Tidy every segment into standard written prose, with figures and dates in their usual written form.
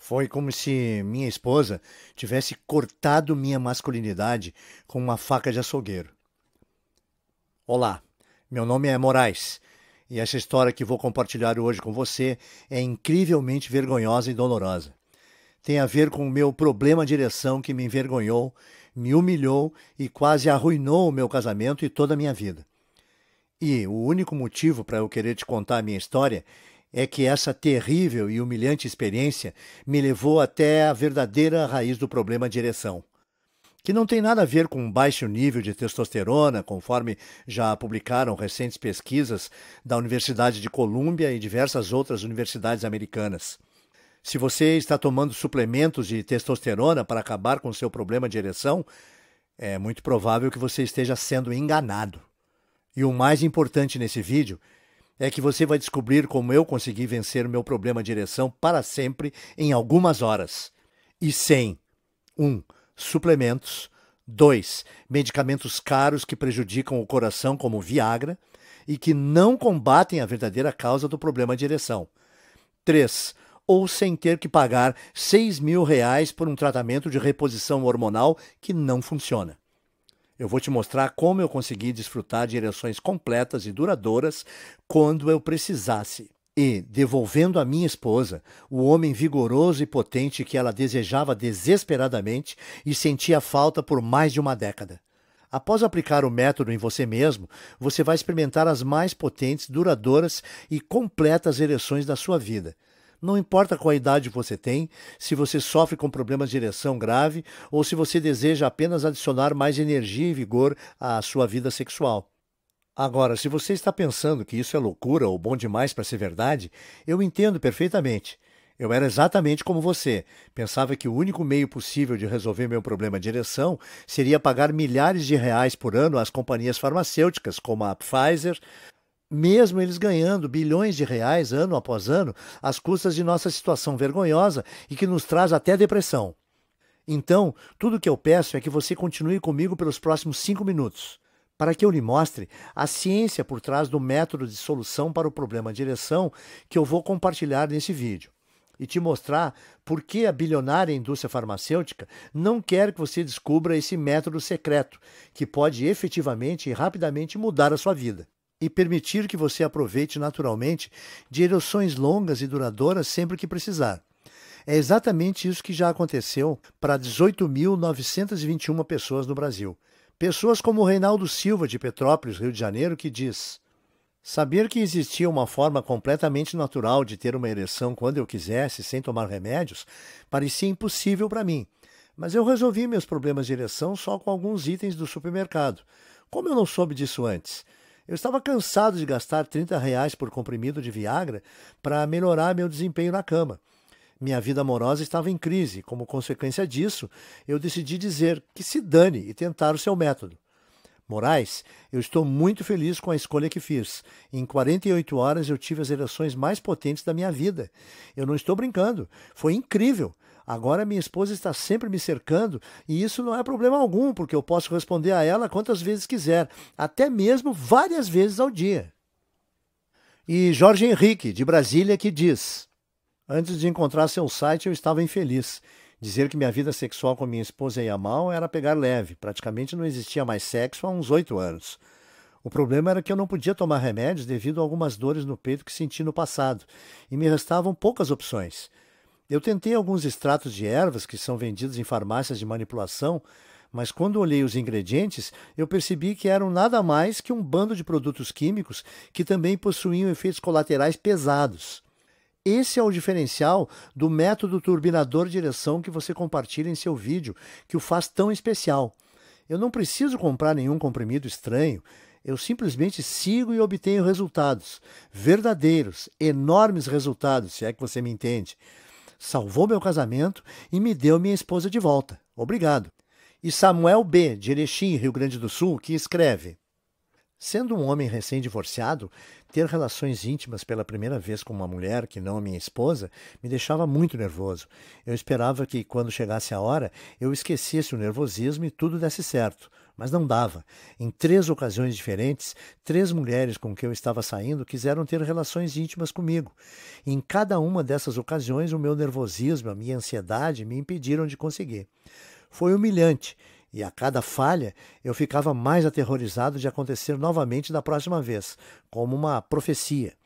Foi como se minha esposa tivesse cortado minha masculinidade com uma faca de açougueiro. Olá, meu nome é Moraes e essa história que vou compartilhar hoje com você é incrivelmente vergonhosa e dolorosa. Tem a ver com o meu problema de ereção que me envergonhou, me humilhou e quase arruinou o meu casamento e toda a minha vida. E o único motivo para eu querer te contar a minha história é que essa terrível e humilhante experiência me levou até a verdadeira raiz do problema de ereção, que não tem nada a ver com um baixo nível de testosterona, conforme já publicaram recentes pesquisas da Universidade de Colômbia e diversas outras universidades americanas. Se você está tomando suplementos de testosterona para acabar com o seu problema de ereção, é muito provável que você esteja sendo enganado. E o mais importante nesse vídeo é que você vai descobrir como eu consegui vencer o meu problema de ereção para sempre em algumas horas. E sem 1. Suplementos. 2. Medicamentos caros que prejudicam o coração, como Viagra, e que não combatem a verdadeira causa do problema de ereção. 3. Ou sem ter que pagar R$ 6.000 por um tratamento de reposição hormonal que não funciona. Eu vou te mostrar como eu consegui desfrutar de ereções completas e duradouras quando eu precisasse. E, devolvendo à minha esposa o homem vigoroso e potente que ela desejava desesperadamente e sentia falta por mais de uma década. Após aplicar o método em você mesmo, você vai experimentar as mais potentes, duradouras e completas ereções da sua vida. Não importa qual idade você tem, se você sofre com problemas de ereção grave ou se você deseja apenas adicionar mais energia e vigor à sua vida sexual. Agora, se você está pensando que isso é loucura ou bom demais para ser verdade, eu entendo perfeitamente. Eu era exatamente como você. Pensava que o único meio possível de resolver meu problema de ereção seria pagar milhares de reais por ano às companhias farmacêuticas, como a Pfizer, mesmo eles ganhando bilhões de reais ano após ano, às custas de nossa situação vergonhosa e que nos traz até depressão. Então, tudo o que eu peço é que você continue comigo pelos próximos 5 minutos, para que eu lhe mostre a ciência por trás do método de solução para o problema de ereção que eu vou compartilhar nesse vídeo. E te mostrar por que a bilionária indústria farmacêutica não quer que você descubra esse método secreto, que pode efetivamente e rapidamente mudar a sua vida e permitir que você aproveite naturalmente de ereções longas e duradouras sempre que precisar. É exatamente isso que já aconteceu para 18.921 pessoas no Brasil. Pessoas como o Reinaldo Silva, de Petrópolis, Rio de Janeiro, que diz: saber que existia uma forma completamente natural de ter uma ereção quando eu quisesse, sem tomar remédios, parecia impossível para mim. Mas eu resolvi meus problemas de ereção só com alguns itens do supermercado. Como eu não soube disso antes? Eu estava cansado de gastar R$ 30 por comprimido de Viagra para melhorar meu desempenho na cama. Minha vida amorosa estava em crise. Como consequência disso, eu decidi dizer que se dane e tentar o seu método. Moraes, eu estou muito feliz com a escolha que fiz. Em 48 horas eu tive as ereções mais potentes da minha vida. Eu não estou brincando. Foi incrível. Agora minha esposa está sempre me cercando e isso não é problema algum, porque eu posso responder a ela quantas vezes quiser, até mesmo várias vezes ao dia. E Jorge Henrique, de Brasília, que diz: antes de encontrar seu site eu estava infeliz. Dizer que minha vida sexual com minha esposa ia mal era pegar leve. Praticamente não existia mais sexo há uns 8 anos. O problema era que eu não podia tomar remédios devido a algumas dores no peito que senti no passado, e me restavam poucas opções. Eu tentei alguns extratos de ervas que são vendidos em farmácias de manipulação, mas quando olhei os ingredientes, eu percebi que eram nada mais que um bando de produtos químicos que também possuíam efeitos colaterais pesados. Esse é o diferencial do método turbinador de ereção que você compartilha em seu vídeo, que o faz tão especial. Eu não preciso comprar nenhum comprimido estranho, eu simplesmente sigo e obtenho resultados, verdadeiros, enormes resultados, se é que você me entende. Salvou meu casamento e me deu minha esposa de volta. Obrigado. E Samuel B., de Erechim, Rio Grande do Sul, que escreve: Sendo um homem recém-divorciado, ter relações íntimas pela primeira vez com uma mulher que não a minha esposa me deixava muito nervoso. Eu esperava que, quando chegasse a hora, eu esquecesse o nervosismo e tudo desse certo. Mas não dava. Em 3 ocasiões diferentes, 3 mulheres com quem eu estava saindo quiseram ter relações íntimas comigo. E em cada uma dessas ocasiões, o meu nervosismo, a minha ansiedade me impediram de conseguir. Foi humilhante. E a cada falha, eu ficava mais aterrorizado de acontecer novamente da próxima vez, como uma profecia.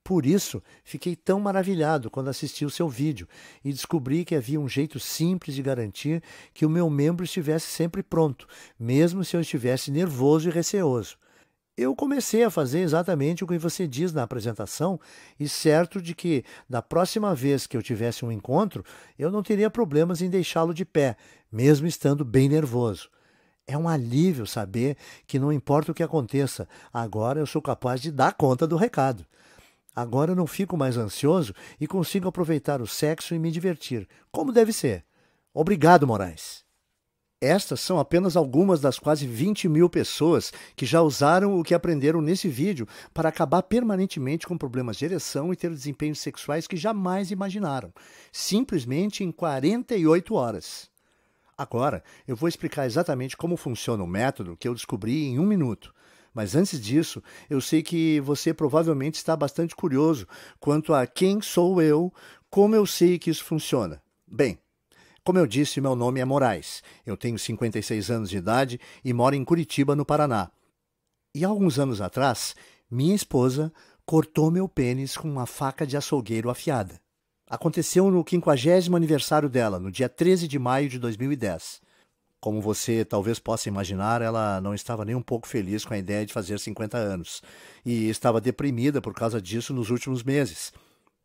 Por isso, fiquei tão maravilhado quando assisti o seu vídeo e descobri que havia um jeito simples de garantir que o meu membro estivesse sempre pronto, mesmo se eu estivesse nervoso e receoso. Eu comecei a fazer exatamente o que você diz na apresentação e certo de que, da próxima vez que eu tivesse um encontro, eu não teria problemas em deixá-lo de pé, mesmo estando bem nervoso. É um alívio saber que não importa o que aconteça, agora eu sou capaz de dar conta do recado. Agora eu não fico mais ansioso e consigo aproveitar o sexo e me divertir, como deve ser. Obrigado, Moraes. Estas são apenas algumas das quase 20.000 pessoas que já usaram o que aprenderam nesse vídeo para acabar permanentemente com problemas de ereção e ter desempenhos sexuais que jamais imaginaram, simplesmente em 48 horas. Agora, eu vou explicar exatamente como funciona o método que eu descobri em 1 minuto. Mas antes disso, eu sei que você provavelmente está bastante curioso quanto a quem sou eu, como eu sei que isso funciona. Bem, como eu disse, meu nome é Moraes. Eu tenho 56 anos de idade e moro em Curitiba, no Paraná. E há alguns anos atrás, minha esposa cortou meu pênis com uma faca de açougueiro afiada. Aconteceu no 50º aniversário dela, no dia 13 de maio de 2010. Como você talvez possa imaginar, ela não estava nem um pouco feliz com a ideia de fazer 50 anos e estava deprimida por causa disso nos últimos meses.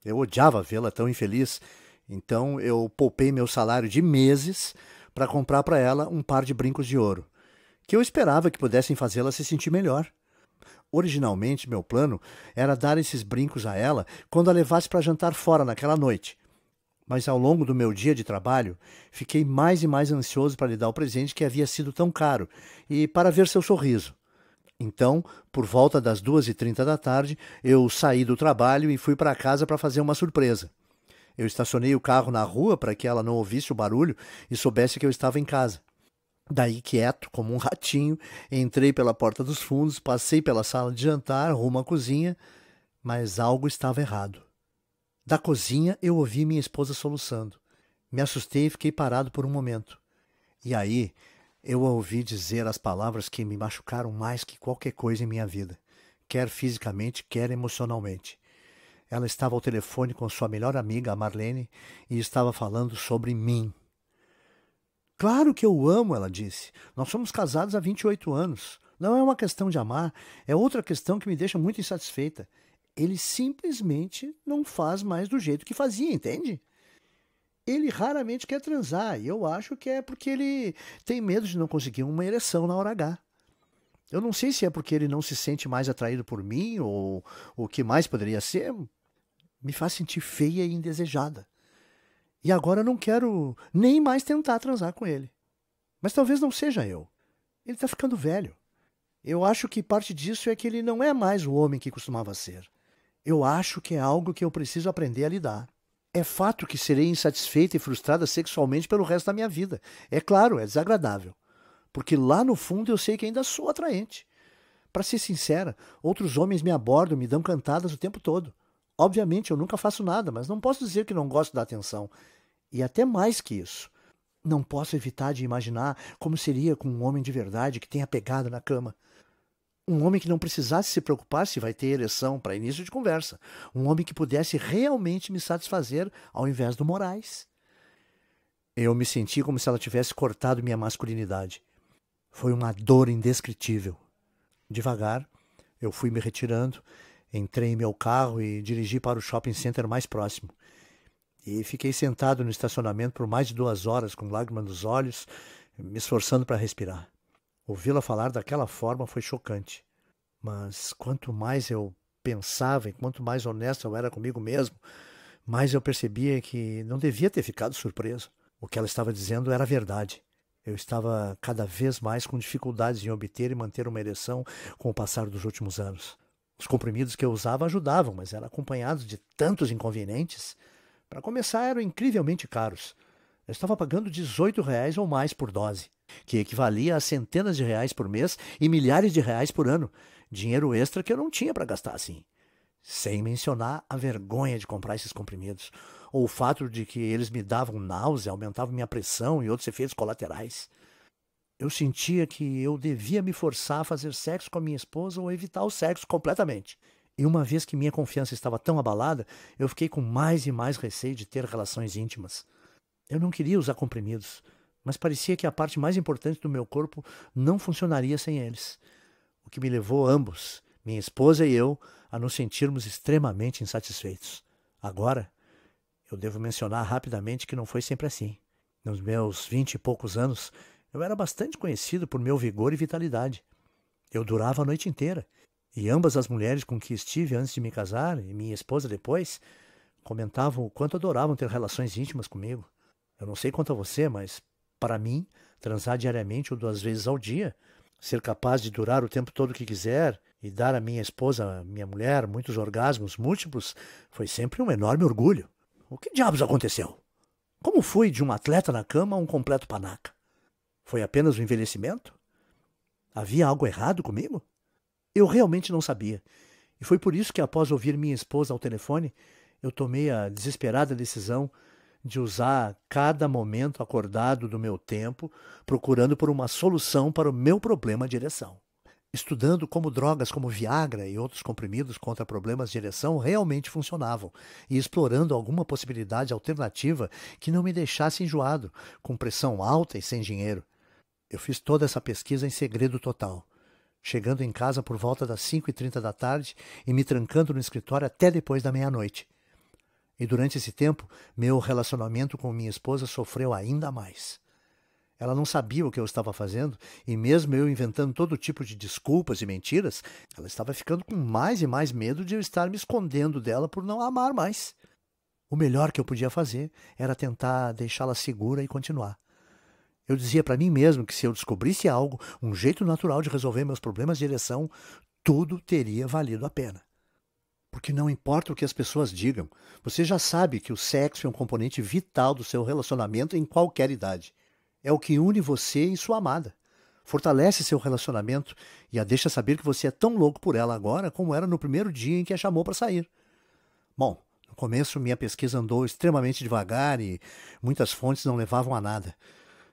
Eu odiava vê-la tão infeliz, então eu poupei meu salário de meses para comprar para ela um par de brincos de ouro, que eu esperava que pudessem fazê-la se sentir melhor. Originalmente, meu plano era dar esses brincos a ela quando a levasse para jantar fora naquela noite. Mas ao longo do meu dia de trabalho, fiquei mais e mais ansioso para lhe dar o presente que havia sido tão caro e para ver seu sorriso. Então, por volta das 2h30 da tarde, eu saí do trabalho e fui para casa para fazer uma surpresa. Eu estacionei o carro na rua para que ela não ouvisse o barulho e soubesse que eu estava em casa. Daí, quieto, como um ratinho, entrei pela porta dos fundos, passei pela sala de jantar, rumo à cozinha, mas algo estava errado. Da cozinha, eu ouvi minha esposa soluçando. Me assustei e fiquei parado por um momento. E aí, eu a ouvi dizer as palavras que me machucaram mais que qualquer coisa em minha vida, quer fisicamente, quer emocionalmente. Ela estava ao telefone com sua melhor amiga, a Marlene, e estava falando sobre mim. Claro que eu o amo, ela disse. Nós somos casados há 28 anos. Não é uma questão de amar, é outra questão que me deixa muito insatisfeita. Ele simplesmente não faz mais do jeito que fazia, entende? Ele raramente quer transar, e eu acho que é porque ele tem medo de não conseguir uma ereção na hora H. Eu não sei se é porque ele não se sente mais atraído por mim, ou o que mais poderia ser. Me faz sentir feia e indesejada. E agora eu não quero nem mais tentar transar com ele. Mas talvez não seja eu. Ele está ficando velho. Eu acho que parte disso é que ele não é mais o homem que costumava ser. Eu acho que é algo que eu preciso aprender a lidar. É fato que serei insatisfeita e frustrada sexualmente pelo resto da minha vida. É claro, é desagradável. Porque lá no fundo eu sei que ainda sou atraente. Para ser sincera, outros homens me abordam e me dão cantadas o tempo todo. Obviamente eu nunca faço nada, mas não posso dizer que não gosto da atenção. E até mais que isso. Não posso evitar de imaginar como seria com um homem de verdade que tenha pegado na cama. Um homem que não precisasse se preocupar se vai ter ereção para início de conversa. Um homem que pudesse realmente me satisfazer ao invés do Moraes. Eu me senti como se ela tivesse cortado minha masculinidade. Foi uma dor indescritível. Devagar, eu fui me retirando, entrei em meu carro e dirigi para o shopping center mais próximo. E fiquei sentado no estacionamento por mais de 2 horas, com lágrimas nos olhos, me esforçando para respirar. Ouvi-la falar daquela forma foi chocante. Mas quanto mais eu pensava e quanto mais honesto eu era comigo mesmo, mais eu percebia que não devia ter ficado surpreso. O que ela estava dizendo era verdade. Eu estava cada vez mais com dificuldades em obter e manter uma ereção com o passar dos últimos anos. Os comprimidos que eu usava ajudavam, mas eram acompanhados de tantos inconvenientes. Para começar, eram incrivelmente caros. Eu estava pagando R$ 18 ou mais por dose, que equivalia a centenas de reais por mês e milhares de reais por ano. Dinheiro extra que eu não tinha para gastar assim. Sem mencionar a vergonha de comprar esses comprimidos, ou o fato de que eles me davam náusea, aumentavam minha pressão e outros efeitos colaterais. Eu sentia que eu devia me forçar a fazer sexo com a minha esposa ou evitar o sexo completamente. E uma vez que minha confiança estava tão abalada, eu fiquei com mais e mais receio de ter relações íntimas. Eu não queria usar comprimidos, mas parecia que a parte mais importante do meu corpo não funcionaria sem eles. O que me levou ambos, minha esposa e eu, a nos sentirmos extremamente insatisfeitos. Agora, eu devo mencionar rapidamente que não foi sempre assim. Nos meus 20 e poucos anos, eu era bastante conhecido por meu vigor e vitalidade. Eu durava a noite inteira, e ambas as mulheres com que estive antes de me casar, e minha esposa depois, comentavam o quanto adoravam ter relações íntimas comigo. Eu não sei quanto a você, mas, para mim, transar diariamente ou 2 vezes ao dia, ser capaz de durar o tempo todo que quiser e dar à minha esposa, minha mulher, muitos orgasmos múltiplos, foi sempre um enorme orgulho. O que diabos aconteceu? Como fui de um atleta na cama a um completo panaca? Foi apenas o envelhecimento? Havia algo errado comigo? Eu realmente não sabia. E foi por isso que, após ouvir minha esposa ao telefone, eu tomei a desesperada decisão de usar cada momento acordado do meu tempo procurando por uma solução para o meu problema de ereção. Estudando como drogas como Viagra e outros comprimidos contra problemas de ereção realmente funcionavam e explorando alguma possibilidade alternativa que não me deixasse enjoado, com pressão alta e sem dinheiro. Eu fiz toda essa pesquisa em segredo total, chegando em casa por volta das 5h30 da tarde e me trancando no escritório até depois da meia-noite. E durante esse tempo, meu relacionamento com minha esposa sofreu ainda mais. Ela não sabia o que eu estava fazendo, e mesmo eu inventando todo tipo de desculpas e mentiras, ela estava ficando com mais e mais medo de eu estar me escondendo dela por não a amar mais. O melhor que eu podia fazer era tentar deixá-la segura e continuar. Eu dizia para mim mesmo que se eu descobrisse algo, um jeito natural de resolver meus problemas de ereção, tudo teria valido a pena. Porque não importa o que as pessoas digam, você já sabe que o sexo é um componente vital do seu relacionamento em qualquer idade. É o que une você e sua amada. Fortalece seu relacionamento e a deixa saber que você é tão louco por ela agora como era no primeiro dia em que a chamou para sair. Bom, no começo minha pesquisa andou extremamente devagar e muitas fontes não levavam a nada.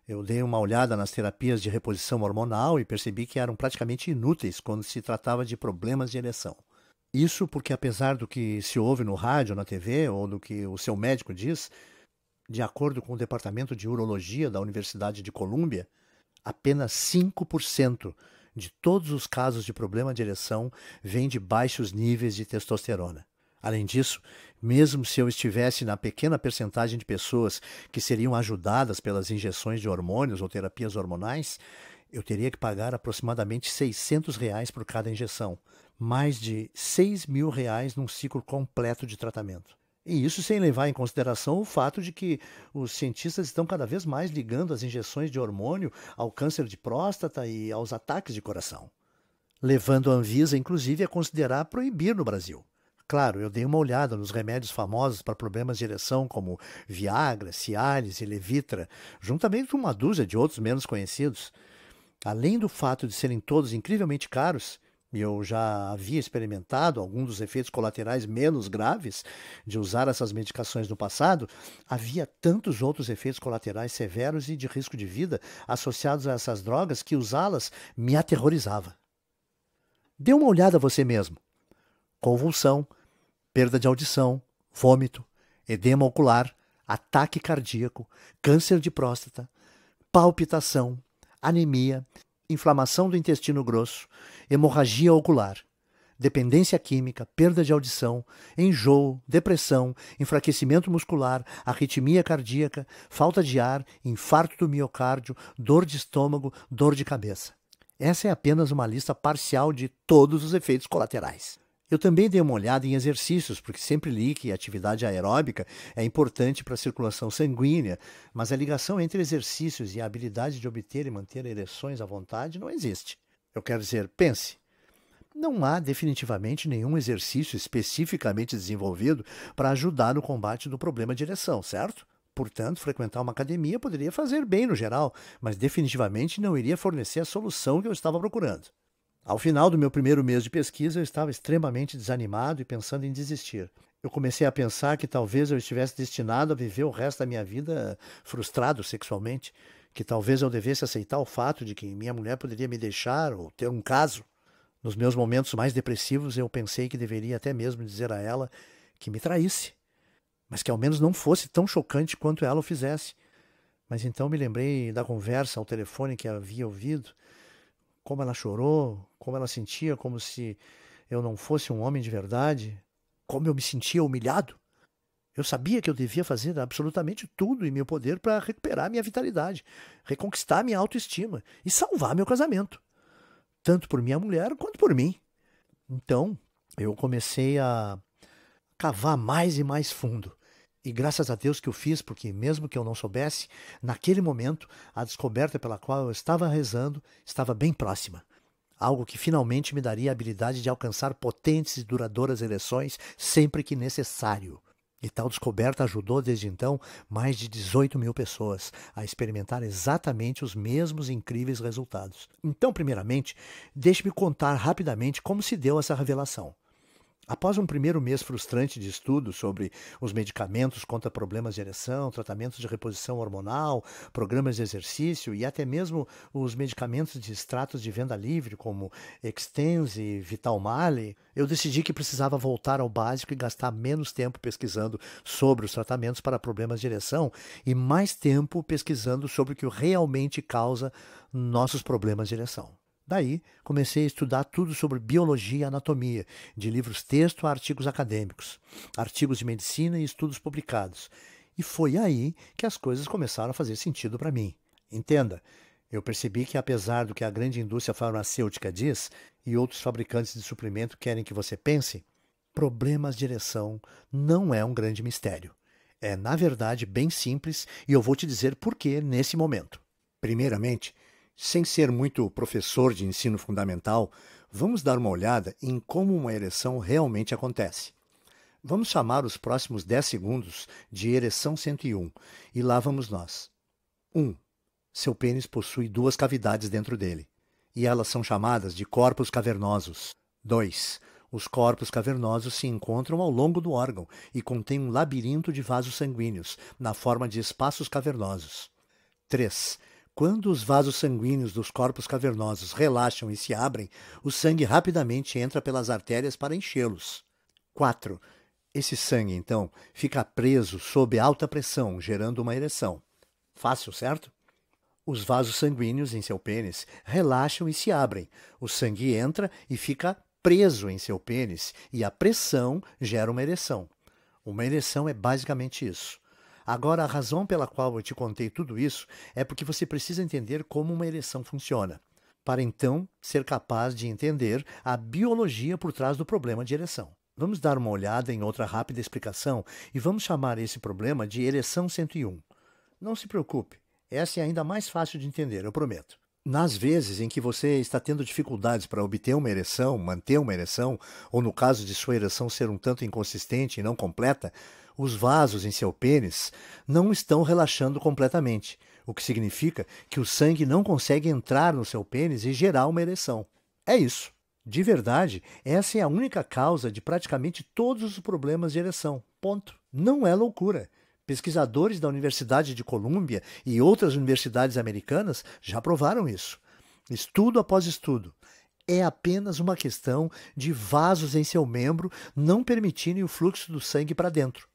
Eu dei uma olhada nas terapias de reposição hormonal e percebi que eram praticamente inúteis quando se tratava de problemas de ereção. Isso porque, apesar do que se ouve no rádio, na TV ou do que o seu médico diz, de acordo com o Departamento de Urologia da Universidade de Colômbia, apenas 5% de todos os casos de problema de ereção vêm de baixos níveis de testosterona. Além disso, mesmo se eu estivesse na pequena percentagem de pessoas que seriam ajudadas pelas injeções de hormônios ou terapias hormonais, eu teria que pagar aproximadamente R$ 600 por cada injeção, mais de R$ 6.000 num ciclo completo de tratamento. E isso sem levar em consideração o fato de que os cientistas estão cada vez mais ligando as injeções de hormônio ao câncer de próstata e aos ataques de coração, levando a Anvisa, inclusive, a considerar proibir no Brasil. Claro, eu dei uma olhada nos remédios famosos para problemas de ereção como Viagra, Cialis e Levitra, juntamente com uma dúzia de outros menos conhecidos. Além do fato de serem todos incrivelmente caros, e eu já havia experimentado alguns dos efeitos colaterais menos graves de usar essas medicações no passado, havia tantos outros efeitos colaterais severos e de risco de vida associados a essas drogas que usá-las me aterrorizava. Dê uma olhada a você mesmo. Convulsão, perda de audição, vômito, edema ocular, ataque cardíaco, câncer de próstata, palpitação, anemia, inflamação do intestino grosso, hemorragia ocular, dependência química, perda de audição, enjoo, depressão, enfraquecimento muscular, arritmia cardíaca, falta de ar, infarto do miocárdio, dor de estômago, dor de cabeça. Essa é apenas uma lista parcial de todos os efeitos colaterais. Eu também dei uma olhada em exercícios, porque sempre li que a atividade aeróbica é importante para a circulação sanguínea, mas a ligação entre exercícios e a habilidade de obter e manter ereções à vontade não existe. Eu quero dizer, pense, não há definitivamente nenhum exercício especificamente desenvolvido para ajudar no combate do problema de ereção, certo? Portanto, frequentar uma academia poderia fazer bem no geral, mas definitivamente não iria fornecer a solução que eu estava procurando. Ao final do meu primeiro mês de pesquisa, eu estava extremamente desanimado e pensando em desistir. Eu comecei a pensar que talvez eu estivesse destinado a viver o resto da minha vida frustrado sexualmente, que talvez eu devesse aceitar o fato de que minha mulher poderia me deixar ou ter um caso. Nos meus momentos mais depressivos, eu pensei que deveria até mesmo dizer a ela que me traísse, mas que ao menos não fosse tão chocante quanto ela o fizesse. Mas então me lembrei da conversa ao telefone que havia ouvido, como ela chorou, como ela sentia como se eu não fosse um homem de verdade, como eu me sentia humilhado. Eu sabia que eu devia fazer absolutamente tudo em meu poder para recuperar minha vitalidade, reconquistar minha autoestima e salvar meu casamento, tanto por minha mulher quanto por mim. Então, eu comecei a cavar mais e mais fundo. E graças a Deus que eu fiz, porque mesmo que eu não soubesse, naquele momento, a descoberta pela qual eu estava rezando estava bem próxima. Algo que finalmente me daria a habilidade de alcançar potentes e duradouras ereções sempre que necessário. E tal descoberta ajudou desde então mais de 18 mil pessoas a experimentar exatamente os mesmos incríveis resultados. Então, primeiramente, deixe-me contar rapidamente como se deu essa revelação. Após um primeiro mês frustrante de estudo sobre os medicamentos contra problemas de ereção, tratamentos de reposição hormonal, programas de exercício e até mesmo os medicamentos de extratos de venda livre, como Extenze e Vitalmale, eu decidi que precisava voltar ao básico e gastar menos tempo pesquisando sobre os tratamentos para problemas de ereção e mais tempo pesquisando sobre o que realmente causa nossos problemas de ereção. Daí, comecei a estudar tudo sobre biologia e anatomia, de livros-texto a artigos acadêmicos, artigos de medicina e estudos publicados. E foi aí que as coisas começaram a fazer sentido para mim. Entenda, eu percebi que apesar do que a grande indústria farmacêutica diz e outros fabricantes de suplemento querem que você pense, problemas de ereção não é um grande mistério. É, na verdade, bem simples e eu vou te dizer por que nesse momento. Primeiramente, sem ser muito professor de ensino fundamental, vamos dar uma olhada em como uma ereção realmente acontece. Vamos chamar os próximos 10 segundos de ereção 101 e lá vamos nós. 1. Seu pênis possui duas cavidades dentro dele e elas são chamadas de corpos cavernosos. 2. Os corpos cavernosos se encontram ao longo do órgão e contêm um labirinto de vasos sanguíneos na forma de espaços cavernosos. 3. Quando os vasos sanguíneos dos corpos cavernosos relaxam e se abrem, o sangue rapidamente entra pelas artérias para enchê-los. 4. Esse sangue, então, fica preso sob alta pressão, gerando uma ereção. Fácil, certo? Os vasos sanguíneos em seu pênis relaxam e se abrem. O sangue entra e fica preso em seu pênis e a pressão gera uma ereção. Uma ereção é basicamente isso. Agora, a razão pela qual eu te contei tudo isso é porque você precisa entender como uma ereção funciona, para então ser capaz de entender a biologia por trás do problema de ereção. Vamos dar uma olhada em outra rápida explicação e vamos chamar esse problema de ereção 101. Não se preocupe, essa é ainda mais fácil de entender, eu prometo. Nas vezes em que você está tendo dificuldades para obter uma ereção, manter uma ereção, ou no caso de sua ereção ser um tanto inconsistente e não completa, os vasos em seu pênis não estão relaxando completamente, o que significa que o sangue não consegue entrar no seu pênis e gerar uma ereção. É isso. De verdade, essa é a única causa de praticamente todos os problemas de ereção. Ponto. Não é loucura. Pesquisadores da Universidade de Colômbia e outras universidades americanas já provaram isso. Estudo após estudo. É apenas uma questão de vasos em seu membro não permitirem o fluxo do sangue para dentro.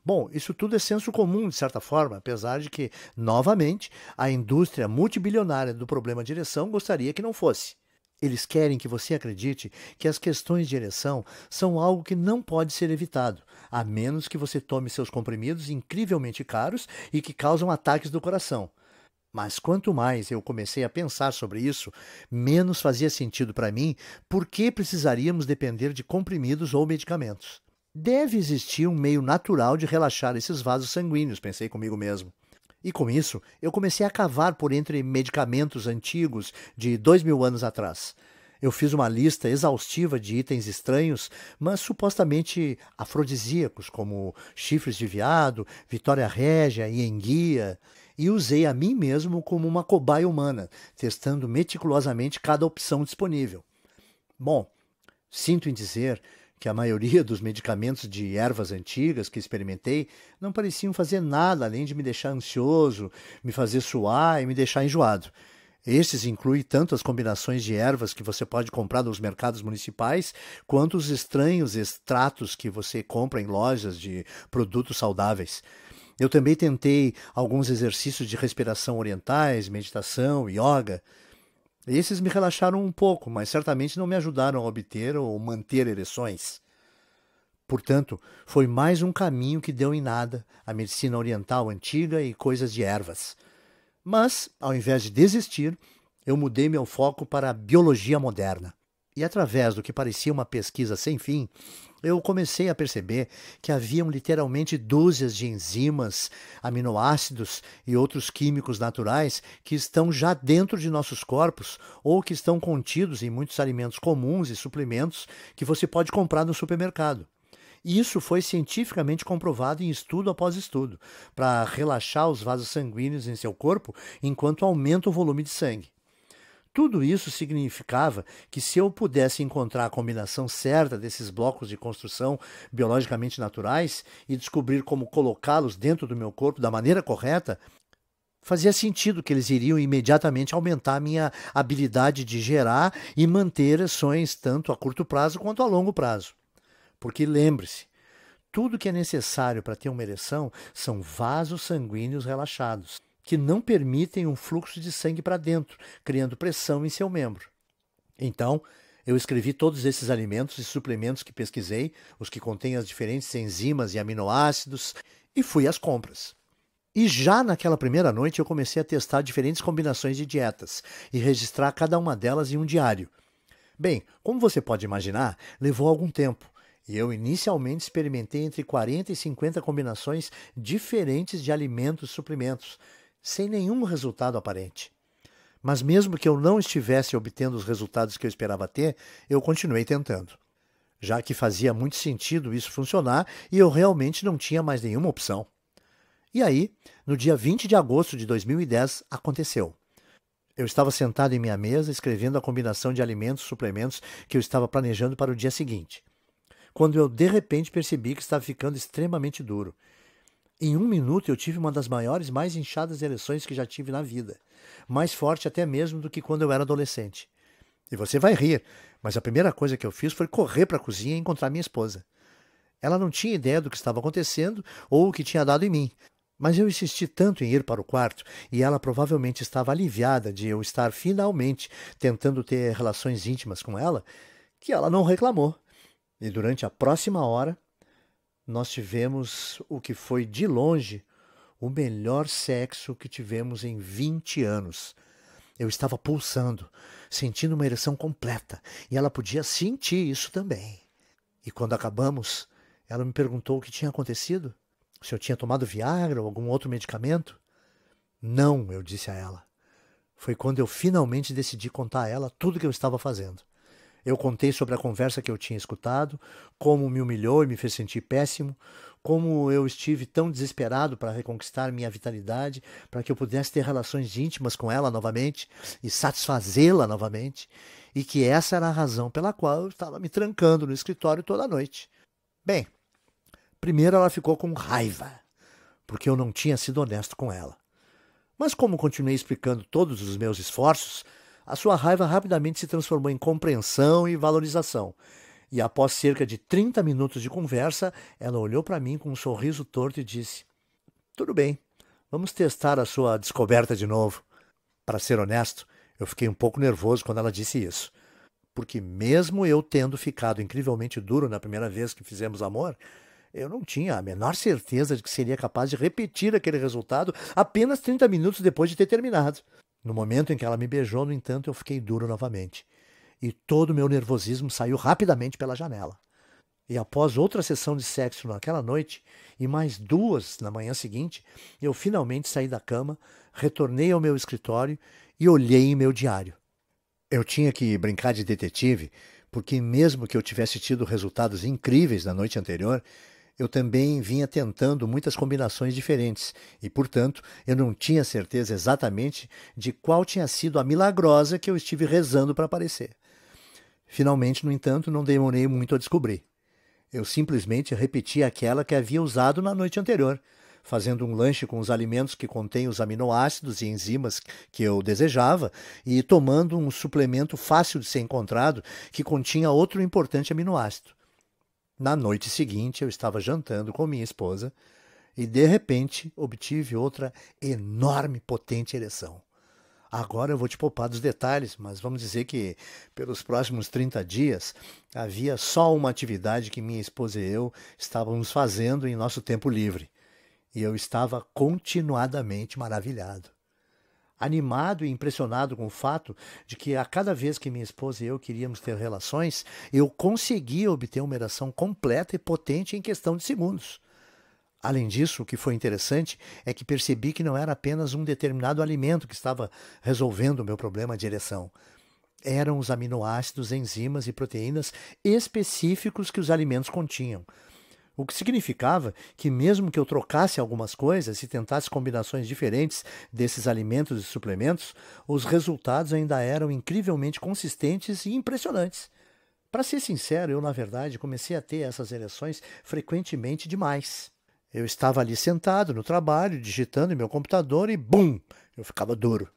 Bom, isso tudo é senso comum, de certa forma, apesar de que, novamente, a indústria multibilionária do problema de ereção gostaria que não fosse. Eles querem que você acredite que as questões de ereção são algo que não pode ser evitado, a menos que você tome seus comprimidos incrivelmente caros e que causam ataques do coração. Mas quanto mais eu comecei a pensar sobre isso, menos fazia sentido para mim por que precisaríamos depender de comprimidos ou medicamentos. Deve existir um meio natural de relaxar esses vasos sanguíneos, pensei comigo mesmo. E com isso, eu comecei a cavar por entre medicamentos antigos de 2000 anos atrás. Eu fiz uma lista exaustiva de itens estranhos, mas supostamente afrodisíacos, como chifres de veado, Vitória Régia e enguia, e usei a mim mesmo como uma cobaia humana, testando meticulosamente cada opção disponível. Bom, sinto em dizer que a maioria dos medicamentos de ervas antigas que experimentei não pareciam fazer nada além de me deixar ansioso, me fazer suar e me deixar enjoado. Estes incluem tanto as combinações de ervas que você pode comprar nos mercados municipais, quanto os estranhos extratos que você compra em lojas de produtos saudáveis. Eu também tentei alguns exercícios de respiração orientais, meditação, yoga. Esses me relaxaram um pouco, mas certamente não me ajudaram a obter ou manter ereções. Portanto, foi mais um caminho que deu em nada, a medicina oriental antiga e coisas de ervas. Mas, ao invés de desistir, eu mudei meu foco para a biologia moderna. E através do que parecia uma pesquisa sem fim, eu comecei a perceber que haviam literalmente dúzias de enzimas, aminoácidos e outros químicos naturais que estão já dentro de nossos corpos ou que estão contidos em muitos alimentos comuns e suplementos que você pode comprar no supermercado. Isso foi cientificamente comprovado em estudo após estudo, para relaxar os vasos sanguíneos em seu corpo enquanto aumenta o volume de sangue. Tudo isso significava que se eu pudesse encontrar a combinação certa desses blocos de construção biologicamente naturais e descobrir como colocá-los dentro do meu corpo da maneira correta, fazia sentido que eles iriam imediatamente aumentar a minha habilidade de gerar e manter ereções tanto a curto prazo quanto a longo prazo. Porque lembre-se, tudo que é necessário para ter uma ereção são vasos sanguíneos relaxados, que não permitem um fluxo de sangue para dentro, criando pressão em seu membro. Então, eu escrevi todos esses alimentos e suplementos que pesquisei, os que contêm as diferentes enzimas e aminoácidos, e fui às compras. E já naquela primeira noite eu comecei a testar diferentes combinações de dietas e registrar cada uma delas em um diário. Bem, como você pode imaginar, levou algum tempo. E eu inicialmente experimentei entre 40 e 50 combinações diferentes de alimentos e suplementos, sem nenhum resultado aparente. Mas mesmo que eu não estivesse obtendo os resultados que eu esperava ter, eu continuei tentando, já que fazia muito sentido isso funcionar e eu realmente não tinha mais nenhuma opção. E aí, no dia 20 de agosto de 2010, aconteceu. Eu estava sentado em minha mesa escrevendo a combinação de alimentos e suplementos que eu estava planejando para o dia seguinte, quando eu de repente percebi que estava ficando extremamente duro. Em 1 minuto eu tive uma das maiores, mais inchadas ereções que já tive na vida, mais forte até mesmo do que quando eu era adolescente. E você vai rir, mas a primeira coisa que eu fiz foi correr para a cozinha e encontrar minha esposa. Ela não tinha ideia do que estava acontecendo ou o que tinha dado em mim, mas eu insisti tanto em ir para o quarto e ela provavelmente estava aliviada de eu estar finalmente tentando ter relações íntimas com ela, que ela não reclamou. E durante a próxima hora, nós tivemos o que foi, de longe, o melhor sexo que tivemos em 20 anos. Eu estava pulsando, sentindo uma ereção completa, e ela podia sentir isso também. E quando acabamos, ela me perguntou o que tinha acontecido, se eu tinha tomado Viagra ou algum outro medicamento. Não, eu disse a ela. Foi quando eu finalmente decidi contar a ela tudo o que eu estava fazendo. Eu contei sobre a conversa que eu tinha escutado, como me humilhou e me fez sentir péssimo, como eu estive tão desesperado para reconquistar minha vitalidade, para que eu pudesse ter relações íntimas com ela novamente e satisfazê-la novamente, e que essa era a razão pela qual eu estava me trancando no escritório toda noite. Bem, primeiro ela ficou com raiva, porque eu não tinha sido honesto com ela. Mas como continuei explicando todos os meus esforços, a sua raiva rapidamente se transformou em compreensão e valorização. E após cerca de 30 minutos de conversa, ela olhou para mim com um sorriso torto e disse: "Tudo bem, vamos testar a sua descoberta de novo." Para ser honesto, eu fiquei um pouco nervoso quando ela disse isso. Porque mesmo eu tendo ficado incrivelmente duro na primeira vez que fizemos amor, Eu não tinha a menor certeza de que seria capaz de repetir aquele resultado apenas 30 minutos depois de ter terminado. No momento em que ela me beijou, no entanto, eu fiquei duro novamente. E todo o meu nervosismo saiu rapidamente pela janela. E após outra sessão de sexo naquela noite, e mais 2 na manhã seguinte, eu finalmente saí da cama, retornei ao meu escritório e olhei em meu diário. Eu tinha que brincar de detetive, porque mesmo que eu tivesse tido resultados incríveis na noite anterior, eu também vinha tentando muitas combinações diferentes e, portanto, eu não tinha certeza exatamente de qual tinha sido a milagrosa que eu estive rezando para aparecer. Finalmente, no entanto, não demorei muito a descobrir. Eu simplesmente repeti aquela que havia usado na noite anterior, fazendo um lanche com os alimentos que contêm os aminoácidos e enzimas que eu desejava e tomando um suplemento fácil de ser encontrado que continha outro importante aminoácido. Na noite seguinte, eu estava jantando com minha esposa e, de repente, obtive outra enorme, potente ereção. Agora eu vou te poupar dos detalhes, mas vamos dizer que, pelos próximos 30 dias, havia só uma atividade que minha esposa e eu estávamos fazendo em nosso tempo livre. E eu estava continuadamente maravilhado. Animado e impressionado com o fato de que a cada vez que minha esposa e eu queríamos ter relações, eu conseguia obter uma ereção completa e potente em questão de segundos. Além disso, o que foi interessante é que percebi que não era apenas um determinado alimento que estava resolvendo o meu problema de ereção. Eram os aminoácidos, enzimas e proteínas específicos que os alimentos continham. O que significava que mesmo que eu trocasse algumas coisas e tentasse combinações diferentes desses alimentos e suplementos, os resultados ainda eram incrivelmente consistentes e impressionantes. Para ser sincero, eu, na verdade, comecei a ter essas ereções frequentemente demais. Eu estava ali sentado no trabalho, digitando em meu computador e bum! Eu ficava duro.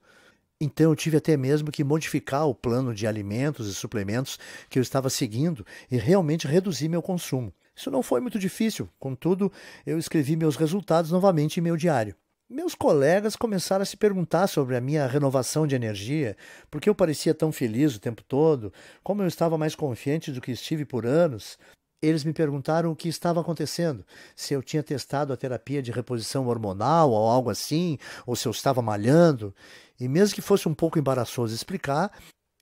Então eu tive até mesmo que modificar o plano de alimentos e suplementos que eu estava seguindo e realmente reduzir meu consumo. Isso não foi muito difícil, contudo, eu escrevi meus resultados novamente em meu diário. Meus colegas começaram a se perguntar sobre a minha renovação de energia, porque eu parecia tão feliz o tempo todo, como eu estava mais confiante do que estive por anos. Eles me perguntaram o que estava acontecendo, se eu tinha testado a terapia de reposição hormonal ou algo assim, ou se eu estava malhando. E mesmo que fosse um pouco embaraçoso explicar,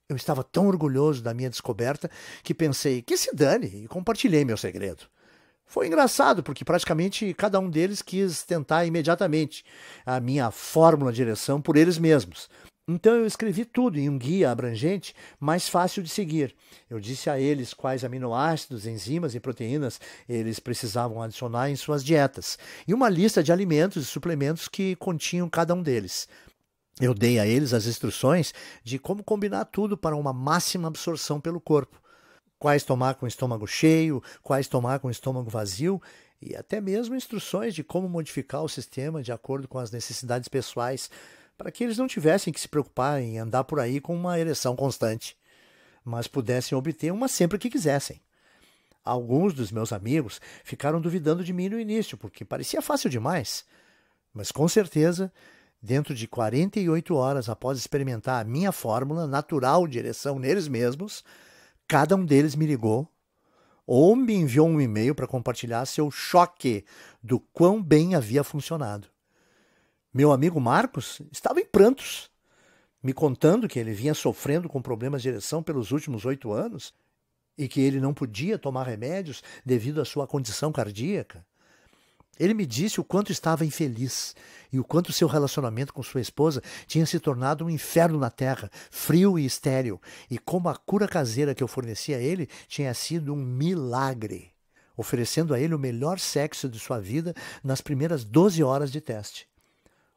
eu estava tão orgulhoso da minha descoberta que pensei que se dane e compartilhei meu segredo. Foi engraçado porque praticamente cada um deles quis tentar imediatamente a minha fórmula de ereção por eles mesmos. Então eu escrevi tudo em um guia abrangente, mais fácil de seguir. Eu disse a eles quais aminoácidos, enzimas e proteínas eles precisavam adicionar em suas dietas, e uma lista de alimentos e suplementos que continham cada um deles. Eu dei a eles as instruções de como combinar tudo para uma máxima absorção pelo corpo. Quais tomar com o estômago cheio, quais tomar com o estômago vazio, e até mesmo instruções de como modificar o sistema de acordo com as necessidades pessoais, para que eles não tivessem que se preocupar em andar por aí com uma ereção constante, mas pudessem obter uma sempre que quisessem. Alguns dos meus amigos ficaram duvidando de mim no início, porque parecia fácil demais, mas com certeza, dentro de 48 horas após experimentar a minha fórmula natural de ereção neles mesmos, cada um deles me ligou ou me enviou um e-mail para compartilhar seu choque do quão bem havia funcionado. Meu amigo Marcos estava em prantos, me contando que ele vinha sofrendo com problemas de ereção pelos últimos 8 anos e que ele não podia tomar remédios devido à sua condição cardíaca. Ele me disse o quanto estava infeliz e o quanto seu relacionamento com sua esposa tinha se tornado um inferno na terra, frio e estéril, e como a cura caseira que eu fornecia a ele tinha sido um milagre, oferecendo a ele o melhor sexo de sua vida nas primeiras 12 horas de teste.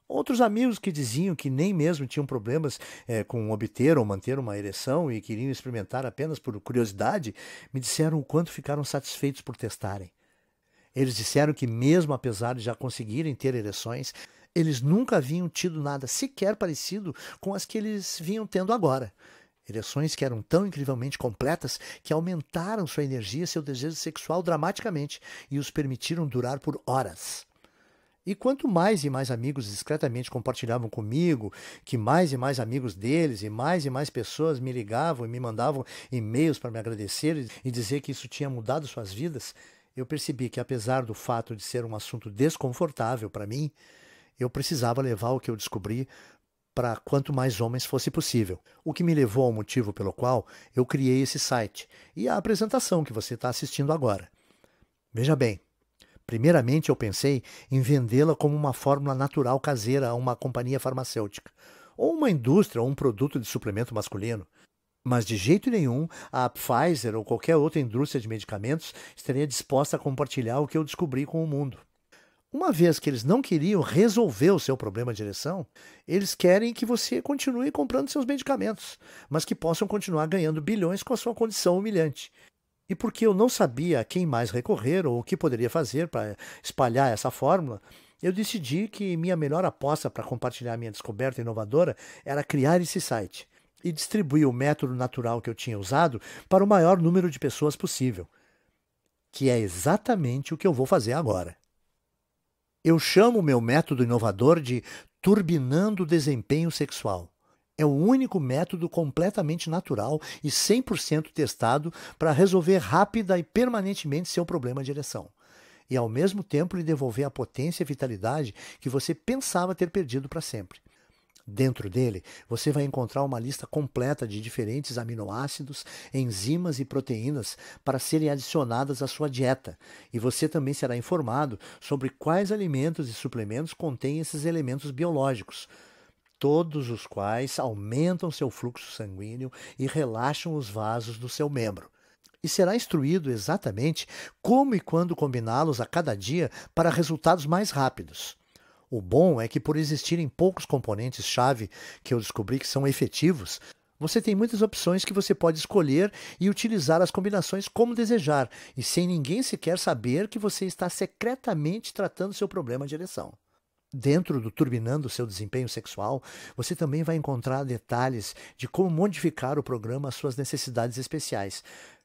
Outros amigos que diziam que nem mesmo tinham problemas com obter ou manter uma ereção e queriam experimentar apenas por curiosidade, me disseram o quanto ficaram satisfeitos por testarem. Eles disseram que mesmo apesar de já conseguirem ter ereções, eles nunca haviam tido nada sequer parecido com as que eles vinham tendo agora. Ereções que eram tão incrivelmente completas que aumentaram sua energia e seu desejo sexual dramaticamente e os permitiram durar por horas. E quanto mais e mais amigos discretamente compartilhavam comigo, que mais e mais amigos deles e mais pessoas me ligavam e me mandavam e-mails para me agradecer e dizer que isso tinha mudado suas vidas, eu percebi que, apesar do fato de ser um assunto desconfortável para mim, eu precisava levar o que eu descobri para quanto mais homens fosse possível. O que me levou ao motivo pelo qual eu criei esse site e a apresentação que você está assistindo agora. Veja bem, primeiramente eu pensei em vendê-la como uma fórmula natural caseira a uma companhia farmacêutica, ou uma indústria ou um produto de suplemento masculino. Mas de jeito nenhum a Pfizer ou qualquer outra indústria de medicamentos estaria disposta a compartilhar o que eu descobri com o mundo. Uma vez que eles não queriam resolver o seu problema de ereção, eles querem que você continue comprando seus medicamentos, mas que possam continuar ganhando bilhões com a sua condição humilhante. E porque eu não sabia a quem mais recorrer ou o que poderia fazer para espalhar essa fórmula, eu decidi que minha melhor aposta para compartilhar minha descoberta inovadora era criar esse site e distribuir o método natural que eu tinha usado para o maior número de pessoas possível, que é exatamente o que eu vou fazer agora. Eu chamo o meu método inovador de turbinando o desempenho sexual. É o único método completamente natural e 100% testado para resolver rápida e permanentemente seu problema de ereção. E ao mesmo tempo lhe devolver a potência e vitalidade que você pensava ter perdido para sempre. Dentro dele, você vai encontrar uma lista completa de diferentes aminoácidos, enzimas e proteínas para serem adicionadas à sua dieta. E você também será informado sobre quais alimentos e suplementos contêm esses elementos biológicos, todos os quais aumentam seu fluxo sanguíneo e relaxam os vasos do seu membro. E será instruído exatamente como e quando combiná-los a cada dia para resultados mais rápidos. O bom é que, por existirem poucos componentes-chave que eu descobri que são efetivos, você tem muitas opções que você pode escolher e utilizar as combinações como desejar, e sem ninguém sequer saber que você está secretamente tratando seu problema de ereção. Dentro do Turbinando Seu Desempenho Sexual, você também vai encontrar detalhes de como modificar o programa às suas necessidades especiais,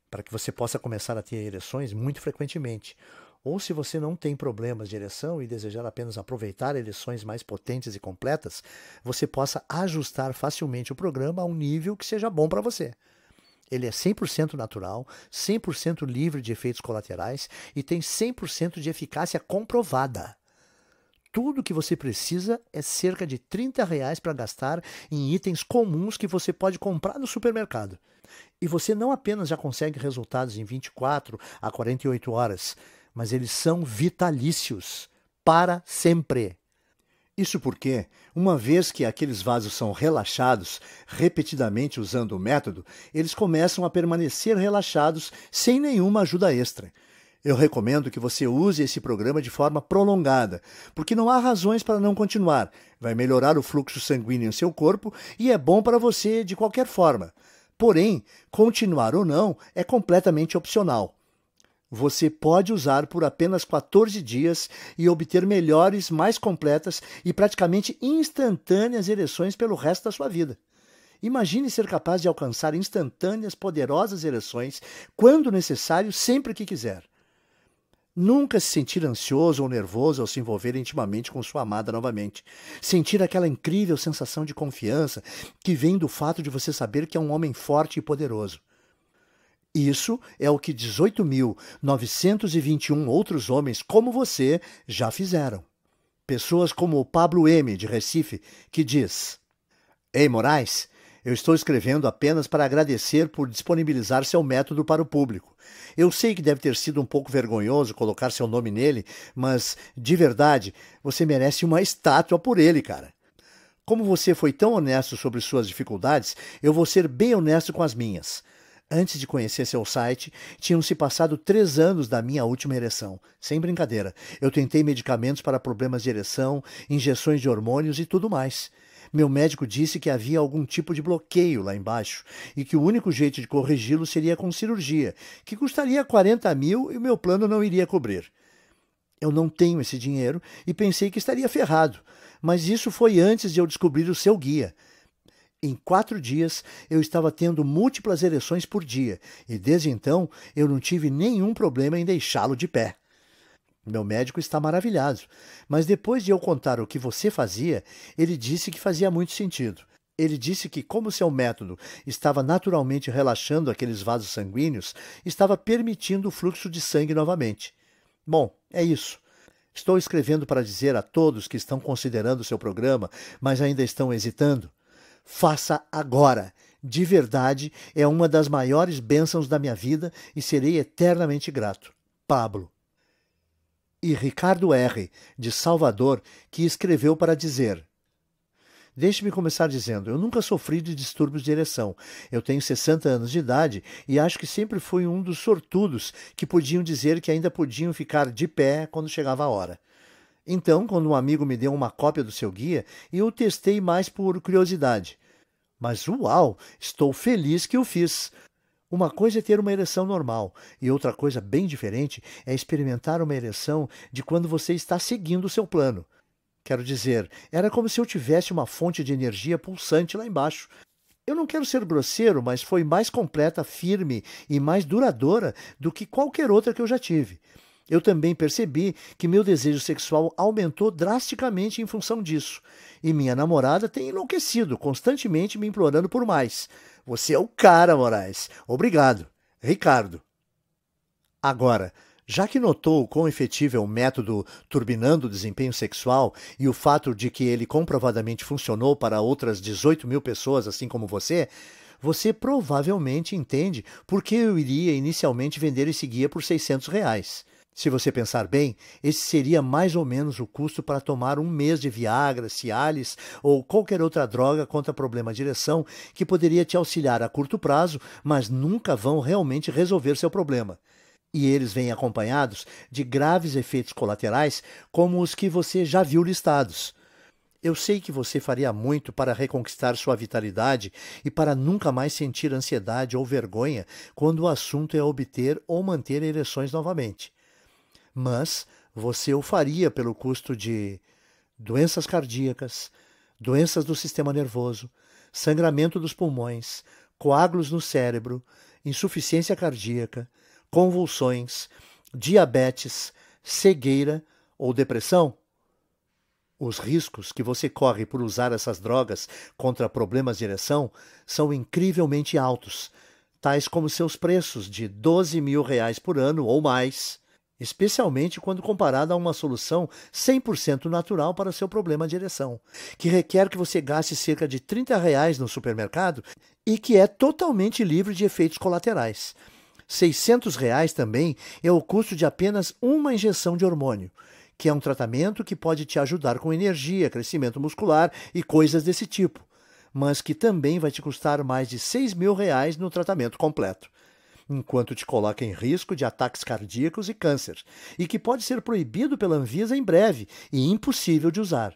para que você possa começar a ter ereções muito frequentemente. Ou se você não tem problemas de ereção e desejar apenas aproveitar ereções mais potentes e completas, você possa ajustar facilmente o programa a um nível que seja bom para você. Ele é 100% natural, 100% livre de efeitos colaterais e tem 100% de eficácia comprovada. Tudo que você precisa é cerca de R$ 30 para gastar em itens comuns que você pode comprar no supermercado. E você não apenas já consegue resultados em 24 a 48 horas, mas eles são vitalícios, para sempre. Isso porque, uma vez que aqueles vasos são relaxados repetidamente usando o método, eles começam a permanecer relaxados sem nenhuma ajuda extra. Eu recomendo que você use esse programa de forma prolongada, porque não há razões para não continuar. Vai melhorar o fluxo sanguíneo em seu corpo e é bom para você de qualquer forma. Porém, continuar ou não é completamente opcional. Você pode usar por apenas 14 dias e obter melhores, mais completas e praticamente instantâneas ereções pelo resto da sua vida. Imagine ser capaz de alcançar instantâneas, poderosas ereções quando necessário, sempre que quiser. Nunca se sentir ansioso ou nervoso ao se envolver intimamente com sua amada novamente. Sentir aquela incrível sensação de confiança que vem do fato de você saber que é um homem forte e poderoso. Isso é o que 18.921 outros homens como você já fizeram. Pessoas como o Pablo M., de Recife, que diz: Ei, Moraes, eu estou escrevendo apenas para agradecer por disponibilizar seu método para o público. Eu sei que deve ter sido um pouco vergonhoso colocar seu nome nele, mas, de verdade, você merece uma estátua por ele, cara. Como você foi tão honesto sobre suas dificuldades, eu vou ser bem honesto com as minhas. Antes de conhecer seu site, tinham se passado 3 anos da minha última ereção. Sem brincadeira, eu tentei medicamentos para problemas de ereção, injeções de hormônios e tudo mais. Meu médico disse que havia algum tipo de bloqueio lá embaixo e que o único jeito de corrigi-lo seria com cirurgia, que custaria 40 mil e o meu plano não iria cobrir. Eu não tenho esse dinheiro e pensei que estaria ferrado, mas isso foi antes de eu descobrir o seu guia. Em 4 dias, eu estava tendo múltiplas ereções por dia e desde então eu não tive nenhum problema em deixá-lo de pé. Meu médico está maravilhado, mas depois de eu contar o que você fazia, ele disse que fazia muito sentido. Ele disse que, como seu método estava naturalmente relaxando aqueles vasos sanguíneos, estava permitindo o fluxo de sangue novamente. Bom, é isso. Estou escrevendo para dizer a todos que estão considerando seu programa, mas ainda estão hesitando. Faça agora! De verdade, é uma das maiores bênçãos da minha vida e serei eternamente grato. Pablo. E Ricardo R., de Salvador, que escreveu para dizer: Deixe-me começar dizendo, eu nunca sofri de distúrbios de ereção. Eu tenho 60 anos de idade e acho que sempre fui um dos sortudos que podiam dizer que ainda podiam ficar de pé quando chegava a hora. Então, quando um amigo me deu uma cópia do seu guia, eu o testei mais por curiosidade. Mas uau, estou feliz que o fiz. Uma coisa é ter uma ereção normal, e outra coisa bem diferente é experimentar uma ereção de quando você está seguindo o seu plano. Quero dizer, era como se eu tivesse uma fonte de energia pulsante lá embaixo. Eu não quero ser grosseiro, mas foi mais completa, firme e mais duradoura do que qualquer outra que eu já tive. Eu também percebi que meu desejo sexual aumentou drasticamente em função disso. E minha namorada tem enlouquecido, constantemente me implorando por mais. Você é o cara, Moraes. Obrigado. Ricardo. Agora, já que notou o quão efetivo é o método turbinando o desempenho sexual e o fato de que ele comprovadamente funcionou para outras 18 mil pessoas assim como você provavelmente entende por que eu iria inicialmente vender esse guia por R$ 600. Se você pensar bem, esse seria mais ou menos o custo para tomar um mês de Viagra, Cialis ou qualquer outra droga contra problema de ereção que poderia te auxiliar a curto prazo, mas nunca vão realmente resolver seu problema. E eles vêm acompanhados de graves efeitos colaterais como os que você já viu listados. Eu sei que você faria muito para reconquistar sua vitalidade e para nunca mais sentir ansiedade ou vergonha quando o assunto é obter ou manter ereções novamente. Mas você o faria pelo custo de doenças cardíacas, doenças do sistema nervoso, sangramento dos pulmões, coágulos no cérebro, insuficiência cardíaca, convulsões, diabetes, cegueira ou depressão? Os riscos que você corre por usar essas drogas contra problemas de ereção são incrivelmente altos, tais como seus preços de R$ 12.000 por ano ou mais, especialmente quando comparado a uma solução 100% natural para seu problema de ereção, que requer que você gaste cerca de R$ 30 no supermercado e que é totalmente livre de efeitos colaterais. R$ 600 também é o custo de apenas uma injeção de hormônio, que é um tratamento que pode te ajudar com energia, crescimento muscular e coisas desse tipo, mas que também vai te custar mais de R$ 6.000 no tratamento completo, enquanto te coloca em risco de ataques cardíacos e câncer, e que pode ser proibido pela Anvisa em breve e impossível de usar.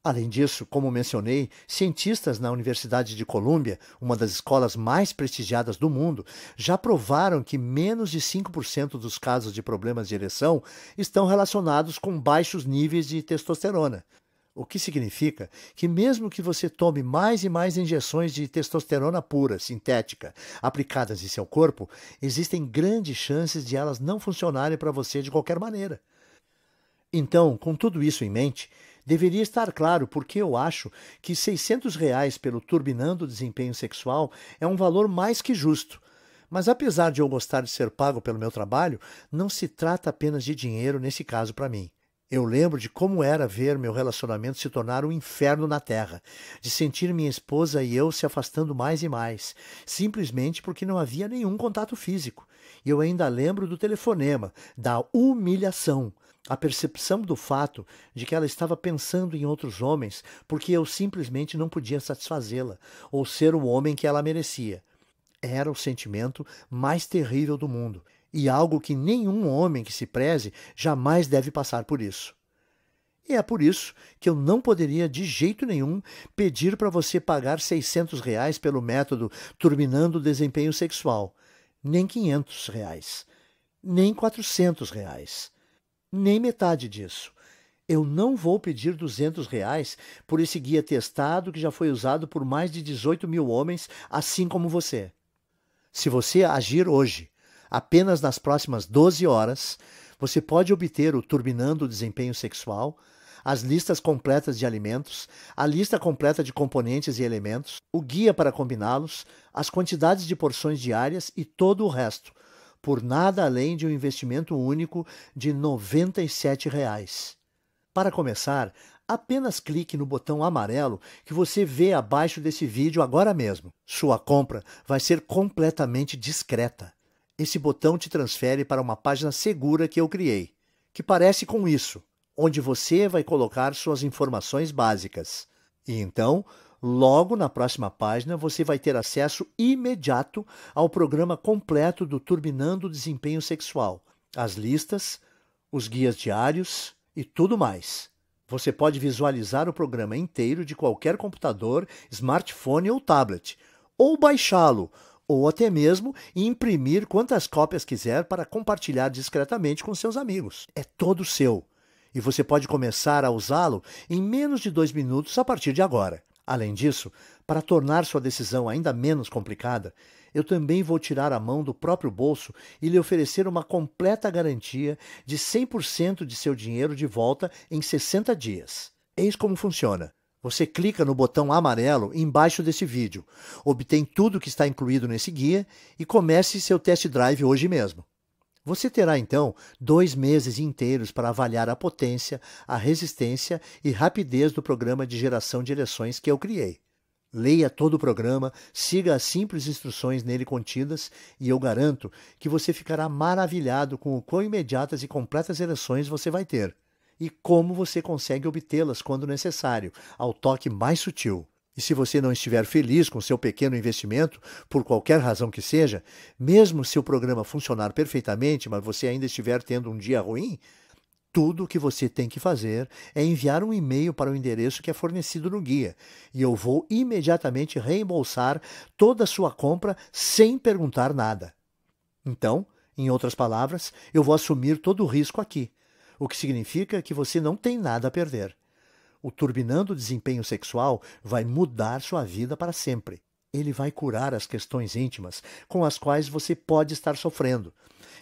Além disso, como mencionei, cientistas na Universidade de Colômbia, uma das escolas mais prestigiadas do mundo, já provaram que menos de 5% dos casos de problemas de ereção estão relacionados com baixos níveis de testosterona. O que significa que mesmo que você tome mais e mais injeções de testosterona pura, sintética, aplicadas em seu corpo, existem grandes chances de elas não funcionarem para você de qualquer maneira. Então, com tudo isso em mente, deveria estar claro porque eu acho que R$ 600 pelo Turbinando o Desempenho Sexual é um valor mais que justo. Mas apesar de eu gostar de ser pago pelo meu trabalho, não se trata apenas de dinheiro nesse caso para mim. Eu lembro de como era ver meu relacionamento se tornar um inferno na Terra, de sentir minha esposa e eu se afastando mais e mais, simplesmente porque não havia nenhum contato físico. E eu ainda lembro do telefonema, da humilhação, a percepção do fato de que ela estava pensando em outros homens porque eu simplesmente não podia satisfazê-la ou ser o homem que ela merecia. Era o sentimento mais terrível do mundo. E algo que nenhum homem que se preze jamais deve passar por isso. E é por isso que eu não poderia de jeito nenhum pedir para você pagar R$ 600 pelo método Turbinando o Desempenho Sexual, nem R$ 500, nem R$ 400, nem metade disso. Eu não vou pedir R$ 200 por esse guia testado que já foi usado por mais de 18 mil homens, assim como você. Se você agir hoje, apenas nas próximas 12 horas, você pode obter o Turbinando o Desempenho Sexual, as listas completas de alimentos, a lista completa de componentes e elementos, o guia para combiná-los, as quantidades de porções diárias e todo o resto, por nada além de um investimento único de R$ 97. Para começar, apenas clique no botão amarelo que você vê abaixo desse vídeo agora mesmo. Sua compra vai ser completamente discreta. Esse botão te transfere para uma página segura que eu criei, que parece com isso, onde você vai colocar suas informações básicas. E então, logo na próxima página, você vai ter acesso imediato ao programa completo do Turbinando o Desempenho Sexual, as listas, os guias diários e tudo mais. Você pode visualizar o programa inteiro de qualquer computador, smartphone ou tablet, ou baixá-lo, ou até mesmo imprimir quantas cópias quiser para compartilhar discretamente com seus amigos. É todo seu, e você pode começar a usá-lo em menos de 2 minutos a partir de agora. Além disso, para tornar sua decisão ainda menos complicada, eu também vou tirar a mão do próprio bolso e lhe oferecer uma completa garantia de 100% de seu dinheiro de volta em 60 dias. Eis como funciona. Você clica no botão amarelo embaixo desse vídeo, obtém tudo que está incluído nesse guia e comece seu test drive hoje mesmo. Você terá então 2 meses inteiros para avaliar a potência, a resistência e rapidez do programa de geração de ereções que eu criei. Leia todo o programa, siga as simples instruções nele contidas e eu garanto que você ficará maravilhado com o quão imediatas e completas ereções você vai ter e como você consegue obtê-las quando necessário, ao toque mais sutil. E se você não estiver feliz com seu pequeno investimento, por qualquer razão que seja, mesmo se o programa funcionar perfeitamente, mas você ainda estiver tendo um dia ruim, tudo o que você tem que fazer é enviar um e-mail para o endereço que é fornecido no guia, e eu vou imediatamente reembolsar toda a sua compra sem perguntar nada. Então, em outras palavras, eu vou assumir todo o risco aqui, o que significa que você não tem nada a perder. O Turbinando o Desempenho Sexual vai mudar sua vida para sempre. Ele vai curar as questões íntimas com as quais você pode estar sofrendo.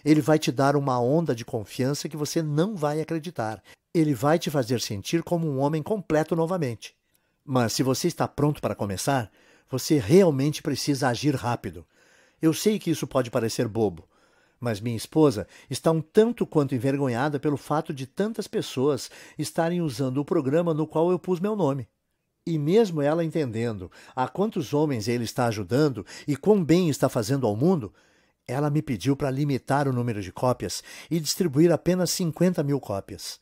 Ele vai te dar uma onda de confiança que você não vai acreditar. Ele vai te fazer sentir como um homem completo novamente. Mas se você está pronto para começar, você realmente precisa agir rápido. Eu sei que isso pode parecer bobo, mas minha esposa está um tanto quanto envergonhada pelo fato de tantas pessoas estarem usando o programa no qual eu pus meu nome. E mesmo ela entendendo a quantos homens ele está ajudando e quão bem está fazendo ao mundo, ela me pediu para limitar o número de cópias e distribuir apenas 50.000 cópias.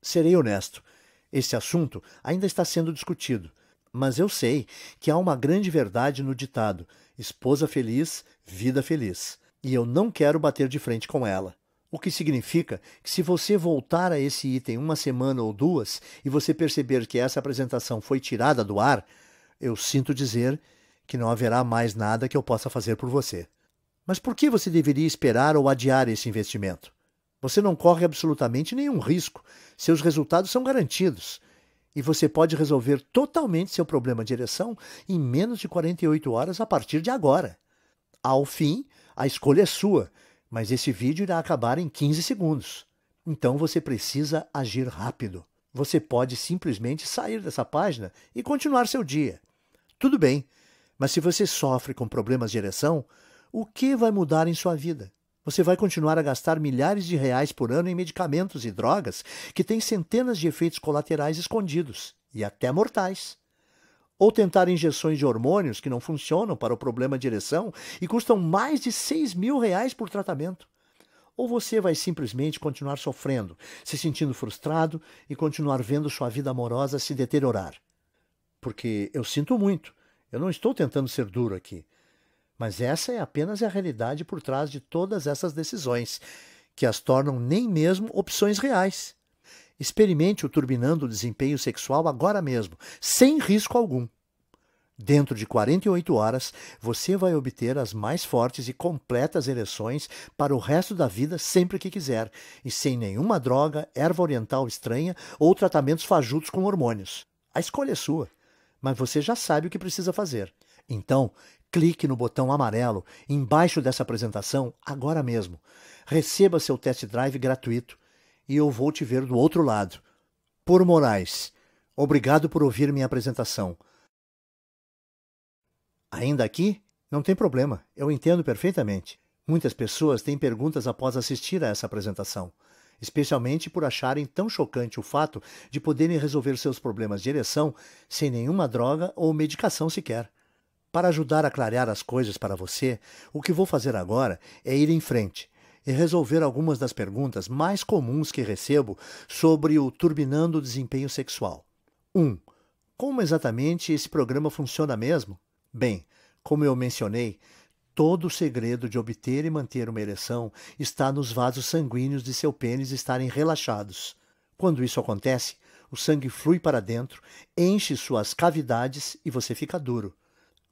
Serei honesto, esse assunto ainda está sendo discutido, mas eu sei que há uma grande verdade no ditado: esposa feliz, vida feliz. E eu não quero bater de frente com ela. O que significa que se você voltar a esse item 1 semana ou 2 e você perceber que essa apresentação foi tirada do ar, eu sinto dizer que não haverá mais nada que eu possa fazer por você. Mas por que você deveria esperar ou adiar esse investimento? Você não corre absolutamente nenhum risco. Seus resultados são garantidos. E você pode resolver totalmente seu problema de ereção em menos de 48 horas a partir de agora. Ao fim, a escolha é sua, mas esse vídeo irá acabar em 15 segundos. Então você precisa agir rápido. Você pode simplesmente sair dessa página e continuar seu dia. Tudo bem, mas se você sofre com problemas de ereção, o que vai mudar em sua vida? Você vai continuar a gastar milhares de reais por ano em medicamentos e drogas que têm centenas de efeitos colaterais escondidos, e até mortais. Ou tentar injeções de hormônios que não funcionam para o problema de ereção e custam mais de R$ 6.000 por tratamento. Ou você vai simplesmente continuar sofrendo, se sentindo frustrado e continuar vendo sua vida amorosa se deteriorar. Porque eu sinto muito, eu não estou tentando ser duro aqui, mas essa é apenas a realidade por trás de todas essas decisões, que as tornam nem mesmo opções reais. Experimente o Turbinando o Desempenho Sexual agora mesmo, sem risco algum. Dentro de 48 horas, você vai obter as mais fortes e completas ereções para o resto da vida sempre que quiser, e sem nenhuma droga, erva oriental estranha ou tratamentos fajutos com hormônios. A escolha é sua, mas você já sabe o que precisa fazer. Então, clique no botão amarelo embaixo dessa apresentação agora mesmo. Receba seu test drive gratuito e eu vou te ver do outro lado. Por Moraes, obrigado por ouvir minha apresentação. Ainda aqui? Não tem problema, eu entendo perfeitamente. Muitas pessoas têm perguntas após assistir a essa apresentação, especialmente por acharem tão chocante o fato de poderem resolver seus problemas de ereção sem nenhuma droga ou medicação sequer. Para ajudar a clarear as coisas para você, o que vou fazer agora é ir em frente e resolver algumas das perguntas mais comuns que recebo sobre o turbinando o desempenho sexual. 1. Como exatamente esse programa funciona mesmo? Bem, como eu mencionei, todo o segredo de obter e manter uma ereção está nos vasos sanguíneos de seu pênis estarem relaxados. Quando isso acontece, o sangue flui para dentro, enche suas cavidades e você fica duro.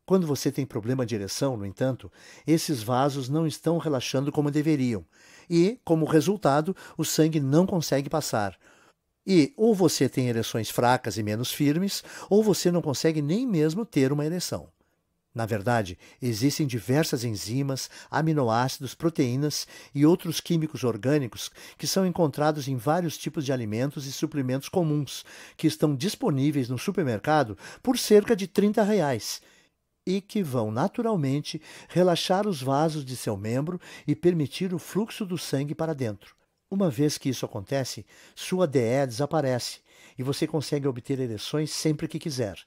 Quando você tem problema de ereção, no entanto, esses vasos não estão relaxando como deveriam e, como resultado, o sangue não consegue passar. E ou você tem ereções fracas e menos firmes, ou você não consegue nem mesmo ter uma ereção. Na verdade, existem diversas enzimas, aminoácidos, proteínas e outros químicos orgânicos que são encontrados em vários tipos de alimentos e suplementos comuns, que estão disponíveis no supermercado por cerca de R$ 30 e que vão naturalmente relaxar os vasos de seu membro e permitir o fluxo do sangue para dentro. Uma vez que isso acontece, sua DE desaparece e você consegue obter ereções sempre que quiser,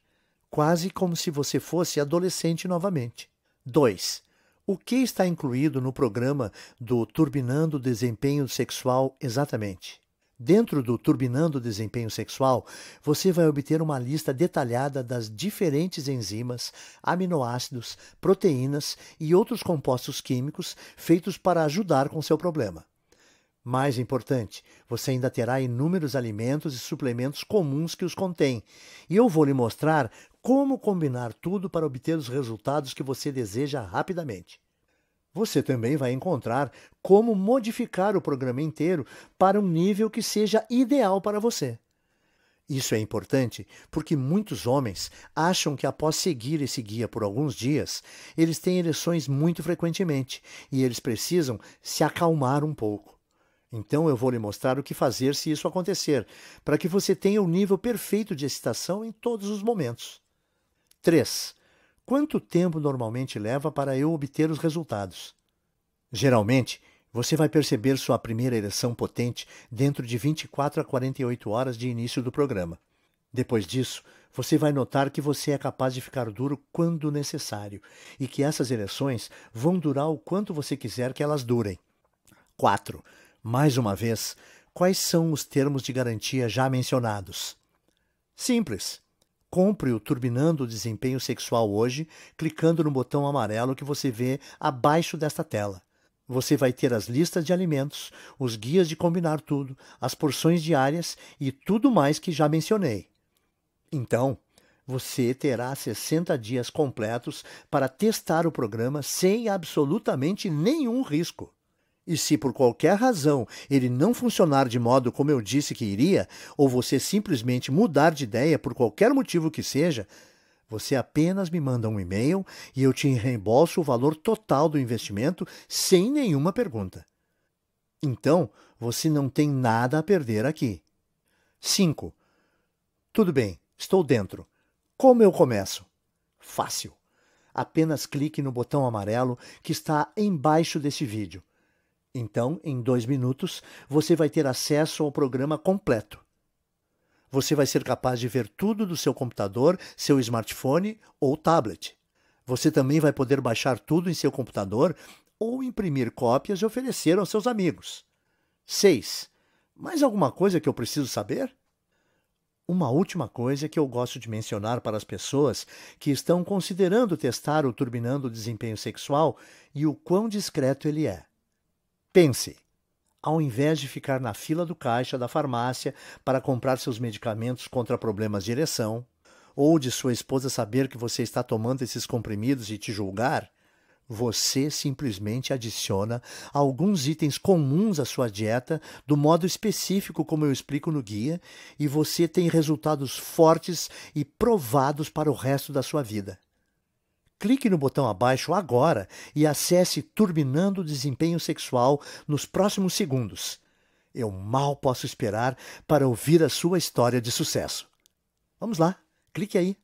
quase como se você fosse adolescente novamente. 2. O que está incluído no programa do Turbinando o Desempenho Sexual exatamente? Dentro do Turbinando o Desempenho Sexual, você vai obter uma lista detalhada das diferentes enzimas, aminoácidos, proteínas e outros compostos químicos feitos para ajudar com seu problema. Mais importante, você ainda terá inúmeros alimentos e suplementos comuns que os contêm, e eu vou lhe mostrar como combinar tudo para obter os resultados que você deseja rapidamente. Você também vai encontrar como modificar o programa inteiro para um nível que seja ideal para você. Isso é importante porque muitos homens acham que após seguir esse guia por alguns dias, eles têm ereções muito frequentemente e eles precisam se acalmar um pouco. Então eu vou lhe mostrar o que fazer se isso acontecer, para que você tenha o nível perfeito de excitação em todos os momentos. 3. Quanto tempo normalmente leva para eu obter os resultados? Geralmente, você vai perceber sua primeira ereção potente dentro de 24 a 48 horas de início do programa. Depois disso, você vai notar que você é capaz de ficar duro quando necessário e que essas ereções vão durar o quanto você quiser que elas durem. 4. Mais uma vez, quais são os termos de garantia já mencionados? Simples. Compre o Turbinando o Desempenho Sexual hoje, clicando no botão amarelo que você vê abaixo desta tela. Você vai ter as listas de alimentos, os guias de combinar tudo, as porções diárias e tudo mais que já mencionei. Então, você terá 60 dias completos para testar o programa sem absolutamente nenhum risco. E se por qualquer razão ele não funcionar de modo como eu disse que iria, ou você simplesmente mudar de ideia por qualquer motivo que seja, você apenas me manda um e-mail e eu te reembolso o valor total do investimento sem nenhuma pergunta. Então, você não tem nada a perder aqui. 5. Tudo bem, estou dentro. Como eu começo? Fácil. Apenas clique no botão amarelo que está embaixo desse vídeo. Então, em 2 minutos, você vai ter acesso ao programa completo. Você vai ser capaz de ver tudo do seu computador, seu smartphone ou tablet. Você também vai poder baixar tudo em seu computador ou imprimir cópias e oferecer aos seus amigos. 6. Mais alguma coisa que eu preciso saber? Uma última coisa que eu gosto de mencionar para as pessoas que estão considerando testar o Turbinando o Desempenho Sexual e o quão discreto ele é. Pense, ao invés de ficar na fila do caixa da farmácia para comprar seus medicamentos contra problemas de ereção, ou de sua esposa saber que você está tomando esses comprimidos e te julgar, você simplesmente adiciona alguns itens comuns à sua dieta do modo específico como eu explico no guia e você tem resultados fortes e provados para o resto da sua vida. Clique no botão abaixo agora e acesse Turbinando o Desempenho Sexual nos próximos segundos. Eu mal posso esperar para ouvir a sua história de sucesso. Vamos lá, clique aí.